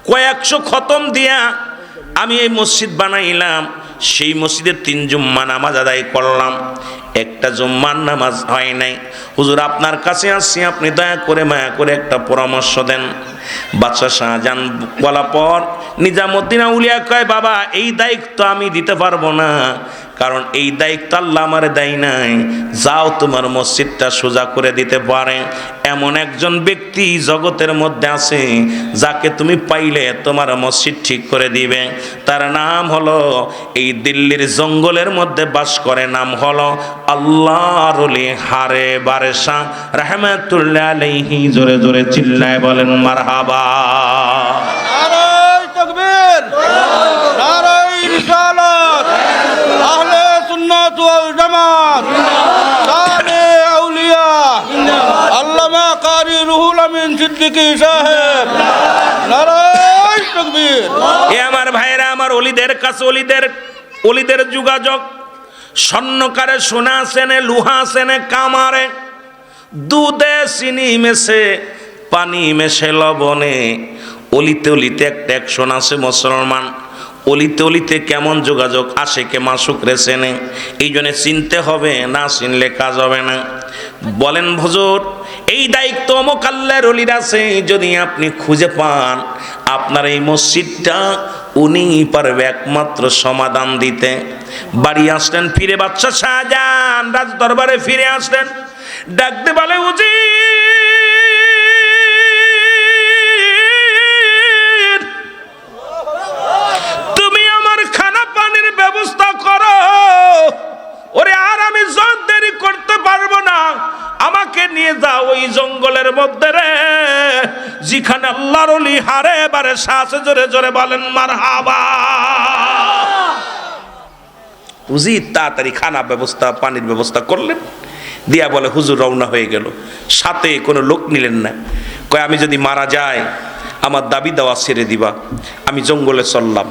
কয়েকশো খতম দিয়া আমি এই মসজিদ বানাইলাম। সেই মসজিদের 3 জুম্মা নামাজ আদায় করলাম, একটা জুম্মার নামাজ হয় নাই। হুজুর আপনার কাছে আসছি, আপনি দয়া করে মায়া করে একটা পরামর্শ দেন। বাদশাহ শাহজাহান বলা পর নিজামুদ্দিন আউলিয়া কয়, বাবা এই দায়িত্ব আমি দিতে পারবো না, কারণ এই দায়িত্ব আল্লাহ আমারে দেয় নাই। যাও তোমার মসজিদটা সোজা করে দিতে পারে এমন একজন ব্যক্তি জগতের মধ্যে আছে, যাকে তুমি পাইলে তোমার মসজিদ ঠিক করে দিবে। তার নাম হলো, এই দিল্লির জঙ্গলের মধ্যে বাস করে, নাম হলো আল্লাহর ওলি হারে বারেশা রাহমাতুল্লাহ আলাইহি। জোরে জোরে চিল্লায় বলেন মারহাবা। নারায়ে তাকবীর, নারায়ে রিসালাত, আহলে সুন্নাত ওয়াল জামাত, শানে আউলিয়া আল্লামা কারি রুহুল আমিন সিদ্দিকী সাহেব। নারায়ে তাকবীর। এ আমার ভাইরা, আমার অলিদের কাছে অলিদের যোগাযোগ স্বর্ণকারে, সোনা সেনে, লোহা সেনে, কামারে, দুধে চিনি মেশে, পানি মেশে লবণে। অলিতে অলিতে একটা অ্যাকশন আছে মুসলমান। অলিতে অলিতে কেমন যোগাযোগ আসে, কে মাসুক রে চেনে, এই জন্য চিনতে হবে, না চিনলে কাজ হবে না। বলেন হুজুর এই দায়িত্ব অমুক আল্লাহর ওলির আছে, যদি আপনি খুঁজে পান আপনার এই মসজিদটা উনি পারবে একমাত্র সমাধান দিতে। বাড়ি আসলেন ফিরে বাদশাহ শাহজাহান, রাজ দরবারে ফিরে আসলেন, ডাকতে বলে, উজির তুমি আমার খানা পানির ব্যবস্থা করো। ওরে আর আমি জোর দেরি করতে পারবো না, আমাকে নিয়ে যাও ওই জঙ্গলের মধ্যে রে, যেখানে আল্লাহর ওলি হারে বারে শ্বাসে। জোরে জোরে বলেন মারহাবা। উজির তাড়াতাড়ি খানা ব্যবস্থা, পানির ব্যবস্থা করলেন, দিয়া বলে হুজুর রওনা হয়ে গেল। সাথে কোনো লোক নিলেন না, কয় আমি যদি মারা যাই আমার দাবি দেওয়া ছেড়ে দিবা। আমি জঙ্গলে চললাম।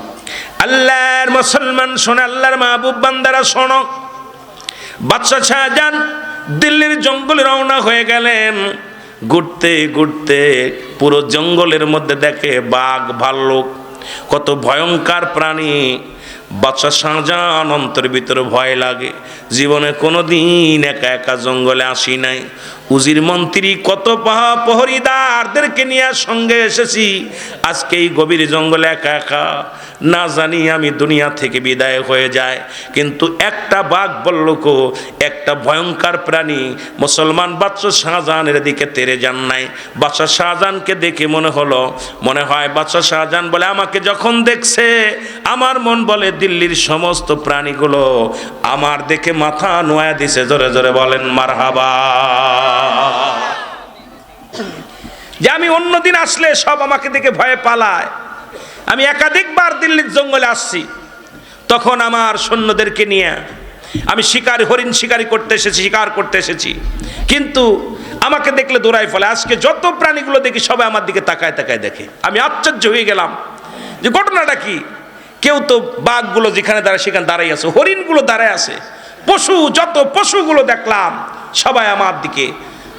আল্লাহর মুসলমান শোনো, আল্লাহর মাহবুব বান্দারা শোনো, বাদশাহ শাহজাহান দিল্লির জঙ্গলে রওনা হয়ে গেলেন। ঘুরতে ঘুরতে পুরো জঙ্গলের মধ্যে দেখে বাঘ, ভাল্লুক, কত ভয়ঙ্কর প্রাণী। বাদশাহ শাহজাহান অন্তরের ভিতরে ভয় লাগে, জীবনে কোনোদিন একা একা জঙ্গলে আসি নাই। উজির মন্ত্রী কত প্রহরীদারদেরকে নিয়ে সঙ্গে এসেছি, আজকে এই গভীর জঙ্গলে একা একা, না জানি আমি দুনিয়া থেকে বিদায় হয়ে যায়। কিন্তু একটা বাঘ বল্লুক, একটা ভয়ঙ্কর প্রাণী মুসলমান বাদশাহ শাহজাহানের দিকে তেড়ে যান নাই। বাদশাহ শাহজাহানকে দেখে মনে হয় বাদশাহ শাহজাহান বলে, আমাকে যখন দেখছে আমার মন বলে দিল্লির সমস্ত প্রাণীগুলো আমার দেখে মাথা নোয়া দিছে। জোরে জোরে বলেন মারহাবা। যে আমি অন্যদিন আসলে সব আমাকে দেখে ভয়ে পালায়, আমি একাধিকবার দিল্লির জঙ্গলে আসছি, তখন আমার সৈন্যদেরকে নিয়ে আমি হরিণ শিকারি করতে এসেছি, শিকার করতে এসেছি, কিন্তু আমাকে দেখলে দৌড়াই ফেলে। আজকে যত প্রাণীগুলো দেখি সবাই আমার দিকে তাকায় তাকায় দেখে। আমি আশ্চর্য হয়ে গেলাম যে ঘটনাটা কি। কেউ তো বাঘগুলো যেখানে দাঁড়ায় সেখানে দাঁড়াই আছে, হরিণগুলো দাঁড়ায় আছে, যত পশুগুলো দেখলাম সবাই আমার দিকে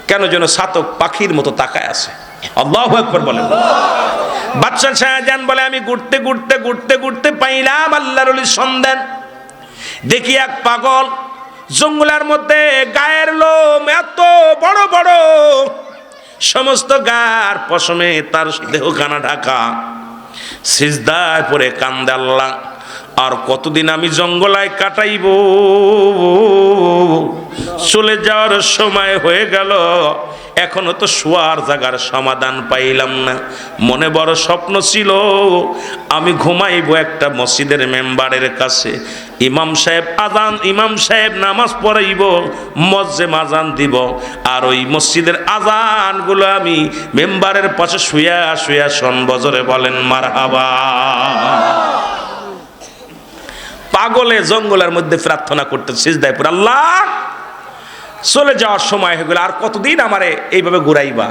কেন যেন চাতক পাখির মতো তাকায় আছে। আল্লাহু আকবার বলেন। বাদশাহ শাহজাহান বলে, আমি ঘুরতে ঘুরতে ঘুরতে ঘুরতে পাইলাম আল্লাহর ওলির সন্ধান। দেখি এক পাগল জঙ্গলের মধ্যে, গায়ের লোম এত বড় বড়, সমস্ত গার পশমে তার দেহখানা ঢাকা, সিজদায় পড়ে কান্দে আল্লাহ, আর কতদিন আমি জঙ্গলায় কাটাইব, চলে যাওয়ার সময় হয়ে গেল, এখনো তো শোয়ার জায়গার সমাধান পাইলাম না। মনে বড় স্বপ্ন ছিল আমি ঘুমাইব একটা মসজিদের মেম্বারের কাছে, ইমাম সাহেব নামাজ পড়াইব, মসজিদে আজান দিব, আর ওই মসজিদের আজানগুলো আমি মেম্বারের পাশে শুয়া শুয়া শুনব। জোরে বলেন মারহাবা। পাগলে জঙ্গলের মধ্যে প্রার্থনা করতে সিজদায় পড়ে, আল্লাহ চলে যাওয়ার সময় হয়ে গেল, আর কতদিন আমারে এইভাবে ঘুরাইবা,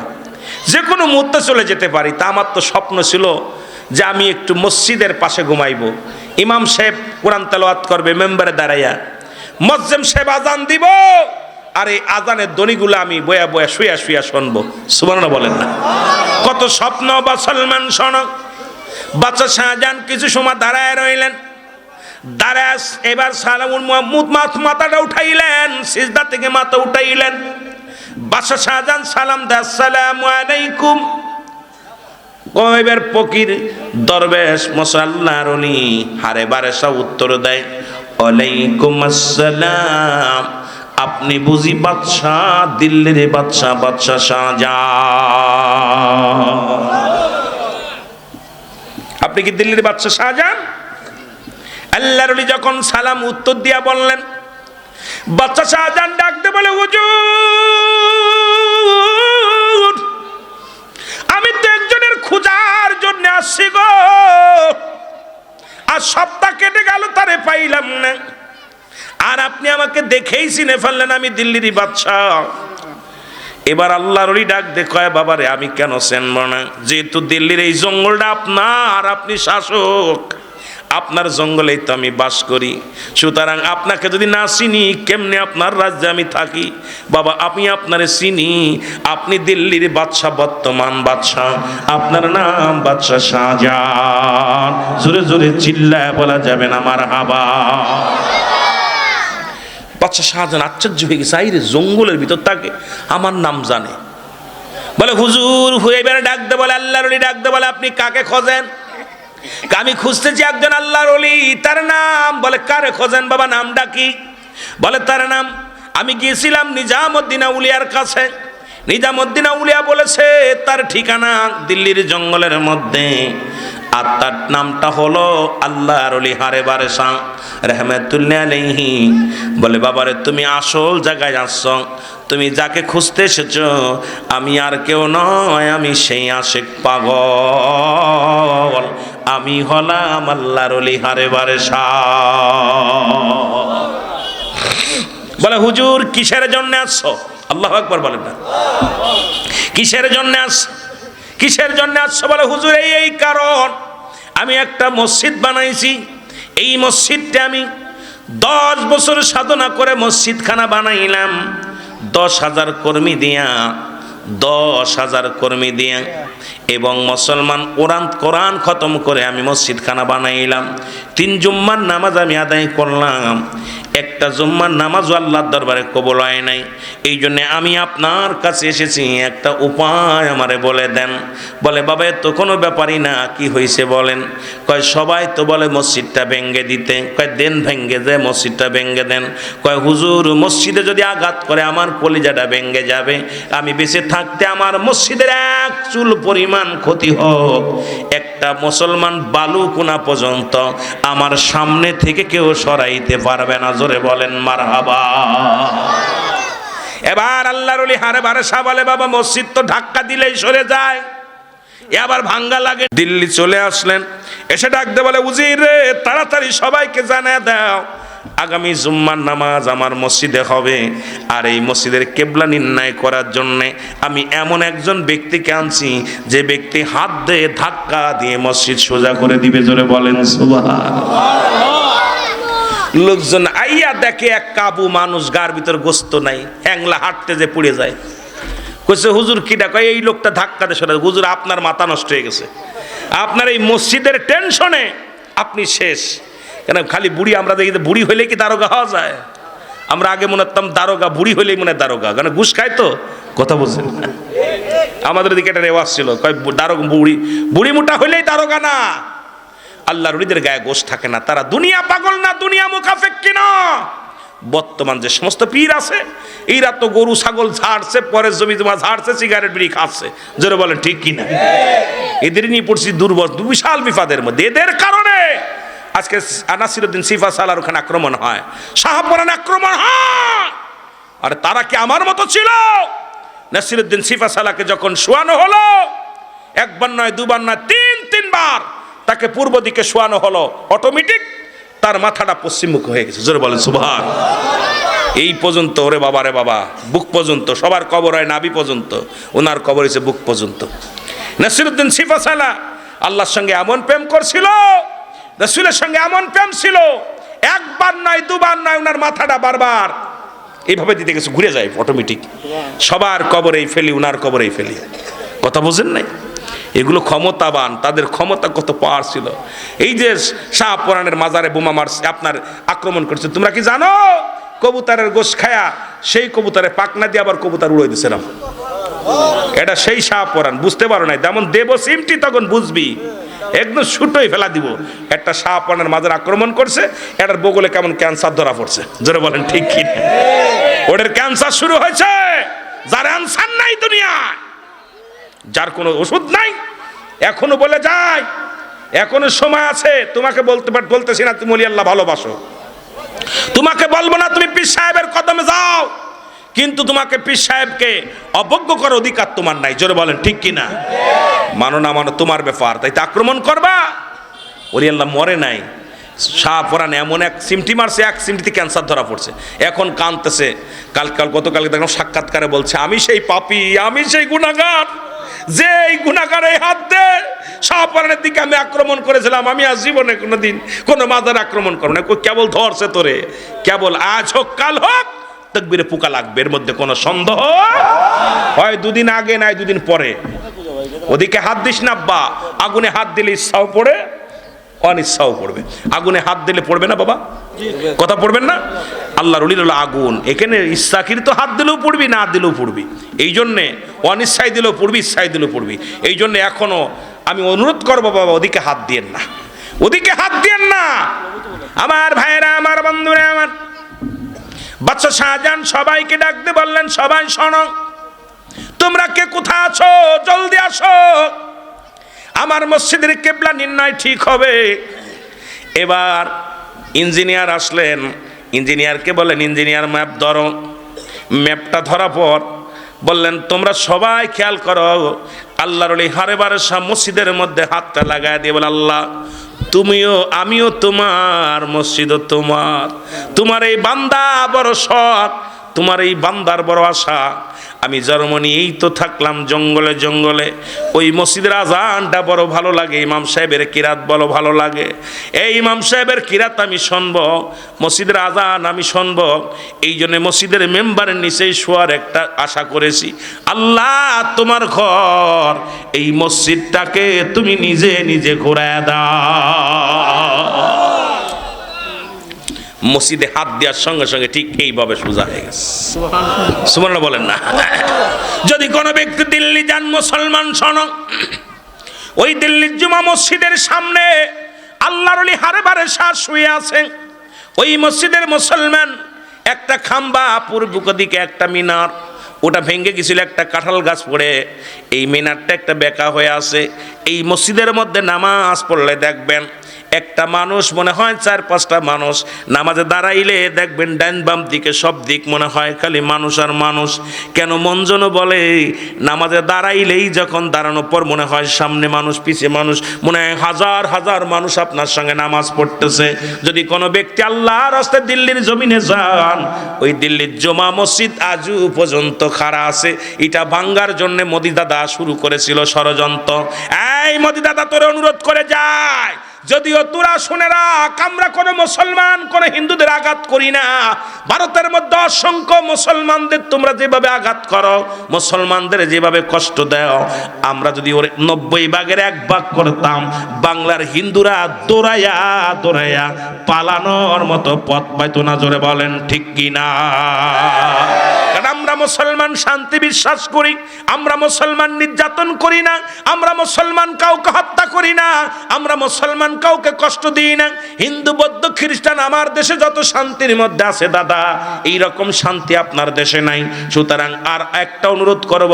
যে কোনো মুহূর্তে চলে যেতে পারি। তা আমার তো স্বপ্ন ছিল যে আমি একটু মসজিদের পাশে ঘুমাইব, ইমাম সাহেব কোরআন তেলাওয়াত করবে মেম্বারে দাঁড়াইয়া, মুয়াজ্জিন সাহেব আজান দিব, আর এই আজানের ধ্বনিগুলো আমি বয়া বয়া শুয়া শুয়া শুনবো। সুবহানাল্লাহ বলেন না। কত স্বপ্ন বা সলমান শোনো। বাদশা শাহজাহান কিছু সময় দাঁড়ায় রইলেন। দাঁড়ায় এবার সালামুল মাহমুদ মাথাটা উঠাইলেন, সিজদা থেকে মাথা উঠাইলেন। বাদশা শাহজাহান সালাম দেয়, আসসালামু আলাইকুম। কয়বার ফকির দরবেশ মুসাল্লার উনি হারে বারে সব উত্তর দেয়, ওয়ালাইকুম আসসালাম। আপনি বুঝি বাদশাহ, দিল্লির বাদশাহ, বাদশাহ শাহজাহান? আপনি কি দিল্লির বাদশাহ শাহজাহান? আল্লাহর ওলি যখন সালাম উত্তর দিয়া বললেন, বাদশাহ শাহজাহান ডাকতে বলে, হুজুর আমি তো একজনের খোঁজার জন্য আসছি গো, আর সপ্তাহ কেটে গেল তারে পাইলাম না, আর আপনি আমাকে দেখেই চিনে ফেললেন আমি দিল্লির বাদশাহ। এবার আল্লাহর ওলি ডাক দে কয়, বাবারে আমি কেন চিনব না, যেহেতু দিল্লির এই জঙ্গলটা আপনার, আপনি শাসক, আপনার জঙ্গলেই তো আমি বাস করি, সুতরাং আপনাকে যদি না চিনি কেমনে আপনার রাজ্যে আমি থাকি? বাবা আমি আপনারে চিনি, আপনি দিল্লির বাদশাহ, বর্তমান বাদশাহ, আপনার নাম বাদশাহ শাহজাহান। জোরে জোরে চিল্লায় বলা যাবে না মারহাবা। বাদশাহ শাহজাহান আশ্চর্য হয়ে গেছে, আইরে জঙ্গলের ভিতর থাকে, আমার নাম জানে। বলে হুজুর এবারে ডাক দে, বলে আল্লাহর ওলি ডাক দে, বলে আপনি কাকে খোঁজেন? আমি খুঁজতেছি একজন আল্লাহর ওলি, তার নাম। বলে কারে খোঁজেন বাবা, নামটা কি? বলে তার নাম, আমি গিয়েছিলাম নিজামুদ্দিন আউলিয়ার কাছে, নিজামুদ্দিন আউলিয়া বলেছে তার ঠিকানা দিল্লির জঙ্গলের মধ্যে, আর তার নামটা হলো আল্লাহর ওলি হারে বারে শাহ রহমাতুল্লাহ আলাইহি। বলে বাবারে তুমি আসল জায়গায় আসছ, তুমি যাকে খুঁজতে এসেছো আমি আর কেউ নয়, আমি সেই আশেক পাগল, আমি হলাম আল্লাহর ওলি হারে বারে শাহ। বলে হুজুর কিসের জন্য আসছো? আল্লাহু আকবার বলেন না। কিসের জন্য আসছো? কিসের জন্য আসছো? বলে হুজুর এই কারণ, আমি একটা মসজিদ বানাইছি, এই মসজিদটা আমি 10 বছর সাধনা করে মসজিদখানা বানাইলাম, 10,000 কর্মী দিয়া, 10,000 কর্মী দিয়া, এবং মুসলমান কোরআন খতম করে আমি মসজিদখানা বানাইলাম। 3 জুম্মার নামাজ আমি আদায় করলাম, একটা জুম্মার নামাজও আল্লাহর দরবারে কবুল হয় নাই। এই জন্য আমি আপনার কাছে এসেছি, একটা উপায় আমারে বলে দেন। বলে বাবা তো কোনো ব্যাপারই না, কি হয়েছে বলেন? কয় সবাই তো বলে মসজিদটা ভেঙ্গে দিতে। কয় দেন ভেঙ্গে দেয়, মসজিদটা ভেঙ্গে দেন। কয় হুজুর মসজিদে যদি আঘাত করে আমার কলিজাটা ভেঙ্গে যাবে, আমি বেঁচে থাকতে আমার মসজিদের এক চুল পরিমাণ ক্ষতি হোক, একটা মুসলমান বালু কোনা পর্যন্ত আমার সামনে থেকে কেউ সরাইতে পারবে না। জোরে বলেন মারহাবা। এবার আল্লাহর ওলি হারে বারে শাহ বলে বাবা মসজিদ তো ধাক্কা দিলেই সরে যায়, এবার ভাঙ্গা লাগে। দিল্লি চলে আসলেন, এসে ডাকতে বলে উজির রে তাড়াতাড়ি সবাইকে জানিয়ে দাও আগামী জুম্মার নামাজ আমার মসজিদে হবে, আর এই মসজিদের কেবলা নির্ণয় করার জন্য আমি এমন একজন ব্যক্তিকে আনছি যে ব্যক্তি হাত দিয়ে ধাক্কা দিয়ে মসজিদ সোজা করে দিবে। জোরে বলেন সুবহানাল্লাহ। লোকজন আইয়া দেখে এক কাবু মানুষ, গার ভিতর গোস্ত নাই, হ্যাংলা হাঁটতে যে পুড়ে যায়। কইছে হুজুর কিডা? কয় এই লোকটা ধাক্কা দিয়ে সরে। হুজুর আপনার মাথা নষ্ট হয়ে গেছে, আপনার এই মসজিদের টেনশনে আপনি শেষ। কেন খালি বুড়ি, আমরা দেখি বুড়ি হইলে কি দারোগা হওয়া যায়? আমরা আগে মনে করতাম দারোগা বুড়ি হইলেই মনে হয় দারোগা, কারণ ঘুষ খায় তো। কথা বলছেন? আমাদের দিকে একটা রেওয়াজ ছিল, কয় দারোগা বুড়ি মোটা হইলেই দারোগা না। আল্লাহর ওলিদের গায়ে গোশ থাকে না, তারা দুনিয়া পাগল না, দুনিয়া মুখাফেক্কি না। বর্তমান যে সমস্ত পীর আছে এরা তো গরু ছাগল ঝাড়ছে, পরের জমি জমা ঝাড়ছে, সিগারেট বিড়ি খাচ্ছে। জোরে বলেন ঠিক কিনা? এদের নিয়ে পড়ছি বিশাল বিপদের মধ্যে। এদের কারণে আজকে নাসিরউদ্দিন সিফা সালার ওখানে আক্রমণ হয়, শাহপরান আক্রমণ হয়। আর তারা কি আমার মতো ছিল? নাসিরউদ্দিন সিফা সালাকে যখন শোয়ানো হলো, একবার নয়, দুবার নয়, 3বার তাকে পূর্ব দিকে শোয়ানো হলো, অটোমেটিক তার মাথাটা পশ্চিমমুখ হয়ে গেছে। জোরে বলেন সুবহানাল্লাহ। এই পর্যন্ত, ওরে বাবা রে বাবা, বুক পর্যন্ত। সবার কবর হয় নাভি পর্যন্ত, ওনার কবর হয়েছে বুক পর্যন্ত। নাসিরউদ্দিন সিফা সালা আল্লাহর সঙ্গে এমন প্রেম করছিল, রাসূলের সঙ্গে এমন প্রেম ছিল, একবার নয়, দুবার নয়, ওনার মাথাটা বারবার এইভাবে দিতে গেছে, ঘুরে যায় অটোমেটিক। সবার কবরেই ফেলি, ওনার কবরেই ফেলি। কথা বুঝেন নাই? এগুলো ক্ষমতাবান, তাদের ক্ষমতা কত পাওয়ার ছিল। এই যে শাহপুরানের মাজারে বোমা মারছে, আপনার আক্রমণ করছে, তোমরা কি জানো? কবুতরের গোশ খায়া সেই কবুতরে পাকনা দিয়ে আবার কবুতর উড়াই দিছে না। এটা সেই শাহপুরান, বুঝতে পারো নাই, যেমন দেব সিমটি তখন বুঝবি, একদম ছুটোই ফেলা দিব। একটা শাহপুরানের মাজার আক্রমণ করছে, এটার বগলে কেমন ক্যান্সার ধরা পড়ছে, জোরে বলেন ঠিক কি? ওদের ক্যান্সার শুরু হয়েছে, যার অ্যান্সার নাই দুনিয়ায়, যার কোনো ওষুধ নাই, এখনো বলে যায় এখনো সময় আছে। তোমাকে বলতেছি না তুমি ওলি আল্লাহ ভালোবাসো, তোমাকে বলবো না তুমি পীর সাহেবের কদমে যাও, কিন্তু তোমাকে পীর সাহেবকে অবজ্ঞ করার অধিকার তোমার নাই, জোরে বলেন ঠিক কিনা? মানো না মানো তোমার ব্যাপার, তাই তো আক্রমণ করবা। ওলি আল্লাহ মরে নাই, শাহপুরান এমন এক সিমটি মারছে, এক সিমটিতে ক্যান্সার ধরা পড়ছে, এখন কাঁদতেছে। গতকালকে দেখলাম সাক্ষাৎকারে বলছে, আমি সেই পাপী, আমি সেই গুনাহগার, যে এই গুনাহগারে হাত দে শাহপুরানের দিকে আমি আক্রমণ করেছিলাম, আমি আজ জীবনে কোনোদিন কোনো মাজার আক্রমণ করব না। কেবল ধরছে তোরে, কেবল আজ হোক কাল হোক তাকবীরে পোকা লাগবে, এর মধ্যে কোনো সন্দেহ হয়। দুদিন আগে নাই দুদিন পরে, ওদিকে হাত দিস না আব্বা, আগুনে হাত দিলে ইচ্ছাও পড়ে অনিচ্ছাও পড়বে। আগুনে হাত দিলে পড়বে না বাবা, কথা পড়বেন না? আল্লাহর ওলির হলো আগুন, এখানে ইচ্ছাকৃত হাত দিলেও পড়বি, না দিলেও পড়বি। এই জন্যে অনিচ্ছায় দিলেও পড়বি, ইচ্ছায় দিলেও পড়বি। এই জন্যে এখনো আমি অনুরোধ করবো বাবা, ওদিকে হাত দিয়েন না, ওদিকে হাত দিয়েন না। আমার ভাইরা, আমার বন্ধুরা, আমার বাদশা শাহজাহান সবাইকে ডাকতে বললেন, সবাই শোনো, তোমরা কে কোথায় আছো জলদি আসো, আমার মসজিদের কিবলা নির্ণয় ঠিক হবে। এবার ইঞ্জিনিয়ার আসলেন, ইঞ্জিনিয়ারকে বললেন, ইঞ্জিনিয়ার ম্যাপ ধরো। ম্যাপটা ধরা পর বললেন, তোমরা সবাই খেয়াল করো, আল্লাহর ওলি হারে বারে মসজিদের মধ্যে হাতটা লাগায় দিয়ে বলে, আল্লাহ তুমিও আমিও তোমার, মসজিদও তোমার, তোমার এই বান্দা বড় শখ, তোমার এই বান্দার বড় আশা। আমি জন্মনি এই তো থাকলাম জঙ্গলে জঙ্গলে, ওই মসজিদের আজানটা বড় ভালো লাগে, ইমাম সাহেবের কিরাত বড় ভালো লাগে, এই ইমাম সাহেবের কিরাত আমি শুনবো, মসজিদের আজান আমি শুনবো। এই জন্য মসজিদের মেম্বারের নিচেই শোয়ার একটা আশা করেছি। আল্লাহ তোমার ঘর, এই মসজিদটাকে তুমি নিজে নিজে ঘুরায় দাও। মসজিদে হাত দেওয়ার সঙ্গে সঙ্গে ঠিক এইভাবে সোজা হয়ে গেছে। সুবহানাল্লাহ বলেন না? যদি কোনো ব্যক্তি দিল্লি যান, মুসলমান শোনো, ওই দিল্লির জুমা মসজিদের সামনে আল্লাহর ওলি হারে বারে শাহ শুয়ে আছেন। ওই মসজিদের মুসলমান একটা খাম্বা, পূর্ব দিকে একটা মিনার, ওটা ভেঙে গেছিল একটা কাঁঠাল গাছ পড়ে, এই মিনারটা একটা বেঁকা হয়ে আছে। এই মসজিদের মধ্যে নামাজ পড়লে দেখবেন একটা মানুষ মনে হয় 4-5টা মানুষ নামাজে দাঁড়াইলে দেখবেন ডান বাম দিকে সব দিক মনে হয় খালি মানুষ আর মানুষ। কেন মন যেন বলে নামাজে দাঁড়াইলেই যখন দাঁড়ানোর পর মনে হয় সামনে মানুষ পিছে মানুষ, মনে হয় হাজার হাজার মানুষ আপনার সঙ্গে নামাজ পড়তেছে। যদি কোনো ব্যক্তি আল্লাহর রাস্তায় দিল্লির জমিনে যান, ওই দিল্লির জমা মসজিদ আজও পর্যন্ত খাড়া আছে। এটা ভাঙ্গার জন্য মোদি দাদা শুরু করেছিল ষড়যন্ত্র। এই মোদি দাদা তোরে অনুরোধ করে যায়, যদিও তোরা শুনে রাখ, আমরা কোনো মুসলমান কোনো হিন্দুদের আঘাত করি না। ভারতের মধ্যে অসংখ্য মুসলমানদের তোমরা যেভাবে আঘাত করো, মুসলমানদের যেভাবে কষ্ট দাও, আমরা যদি ওর 90 ভাগের 1 ভাগ করতাম, বাংলার হিন্দুরা দৌড়াইয়া দৌড়াইয়া পালানোর মতো পথ পাইতো না। জোরে বলেন ঠিক কিনা? কারণ আমরা মুসলমান শান্তি বিশ্বাস করি, আমরা মুসলমান নির্যাতন করি না, আমরা মুসলমান কাউকে হত্যা করি না, আমরা মুসলমান কাউকে কষ্ট দিই না। হিন্দু বৌদ্ধ খ্রিস্টান আমার দেশে যত শান্তির মধ্যে আছে দাদা, এই রকম শান্তি আপনার দেশে নাই। সুতরাং আর একটা অনুরোধ করব,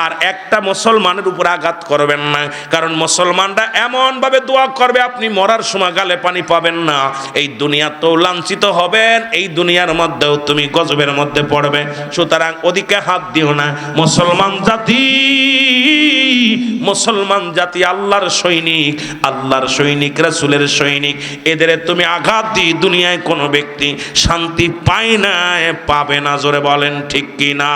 আর একটা মুসলমানের উপর আঘাত করবেন না, কারণ মুসলমানরা এমন ভাবে দোয়া করবে আপনি মরার সময় গালে পানি পাবেন না। এই দুনিয়াতেও লাঞ্ছিত হবেন, এই দুনিয়ার মধ্যেও তুমি গজবের মধ্যে পড়বে। সুতরাং ওদিকে হাত দিও না। মুসলমান জাতি, মুসলমান জাতি আল্লাহর সৈনিক, আল্লাহর সৈনিক, রাসূলের সৈনিক, এদের তুমি আঘাত দি দুনিয়ায় কোনো ব্যক্তি শান্তি পায় না, পাবে না। জোরে বলেন ঠিক কিনা?